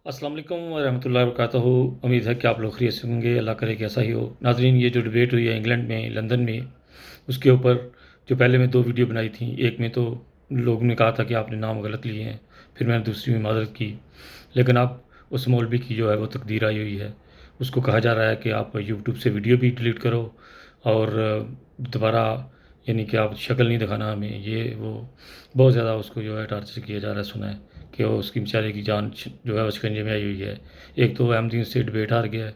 अस्सलाम वालेकुम वरहमतुल्लाहि वबरकातुहू। उम्मीद है कि आप लोग खैरियत से होंगे, अल्लाह करे कि ऐसा ही हो। नाज़रीन, ये जो डिबेट हुई है इंग्लैंड में, लंदन में, उसके ऊपर जो पहले मैं 2 वीडियो बनाई थी, एक में तो लोगों ने कहा था कि आपने नाम गलत लिए हैं, फिर मैंने दूसरी में माज़रत की। लेकिन अब उस मौलवी की जो है वो तकदीर आई हुई है। उसको कहा जा रहा है कि आप यूट्यूब से वीडियो भी डिलीट करो और दोबारा यानी कि आप शक्ल नहीं दिखाना हमें, ये वो बहुत ज़्यादा उसको जो है टॉर्चर किया जा रहा है, सुना है कि वो उसकी बेचारे की जान जो है वो शिकंजे में आई हुई है। एक तो वो अहमदीन से डिबेट हार गया है,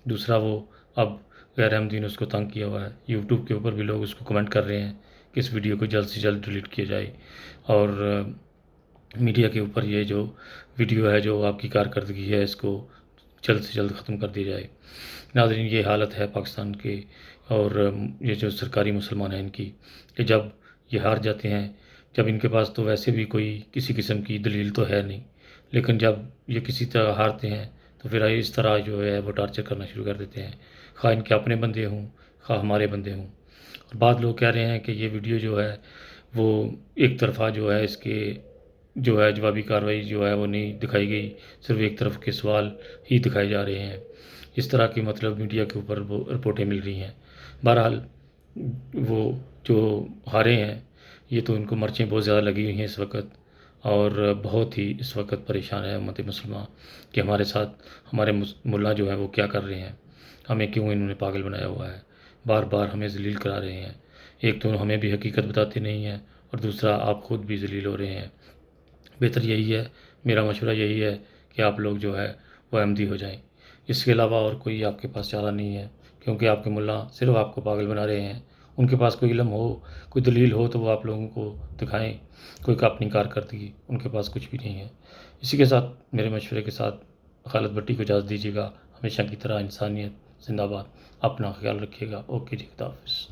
दूसरा वो अब गैर अहमदीन उसको तंग किया हुआ है। यूट्यूब के ऊपर भी लोग उसको कमेंट कर रहे हैं कि इस वीडियो को जल्द से जल्द डिलीट किया जाए और मीडिया के ऊपर ये जो वीडियो है, जो आपकी कारकर्दगी है, इसको जल्द से जल्द ख़त्म कर दी जाए। नाज़रीन, ये हालत है पाकिस्तान के और ये जो सरकारी मुसलमान हैं इनकी, कि जब ये हार जाते हैं, जब इनके पास तो वैसे भी कोई किसी किस्म की दलील तो है नहीं, लेकिन जब ये किसी तरह हारते हैं तो फिर इस तरह जो है वो टार्चर करना शुरू कर देते हैं, खा इनके अपने बंदे हों खा हमारे बंदे हों। और बाद लोग कह रहे हैं कि ये वीडियो जो है वो एक तरफ़ा जो है, इसके जो है जवाबी कार्रवाई जो है वो नहीं दिखाई गई, सिर्फ एक तरफ के सवाल ही दिखाए जा रहे हैं। इस तरह की मतलब मीडिया के ऊपर वो रिपोर्टें मिल रही हैं। बहरहाल वो जो हारे हैं, ये तो इनको मर्चें बहुत ज़्यादा लगी हुई हैं इस वक्त और बहुत ही इस वक्त परेशान है उम्मत मुसलमान कि हमारे साथ हमारे मुल्ला जो हैं वो क्या कर रहे हैं, हमें क्यों इन्होंने पागल बनाया हुआ है, बार बार हमें ज़लील करा रहे हैं। एक तो हमें भी हकीकत बताते नहीं हैं और दूसरा आप खुद भी ज़लील हो रहे हैं। बेहतर यही है, मेरा मशवरा यही है कि आप लोग जो है वो अहमदी हो जाएं। इसके अलावा और कोई आपके पास चारा नहीं है, क्योंकि आपके मुल्ला सिर्फ आपको पागल बना रहे हैं। उनके पास कोई इल्म हो, कोई दलील हो तो वो आप लोगों को दिखाएं, कोई का अपनी कारकर्दगी, उनके पास कुछ भी नहीं है। इसी के साथ मेरे मशवरे के साथ खालिद भट्टी को इजाज़त दीजिएगा। हमेशा की तरह इंसानियत जिंदाबाद। अपना ख्याल रखिएगा। ओके जी, खुदा हाफ़िज़।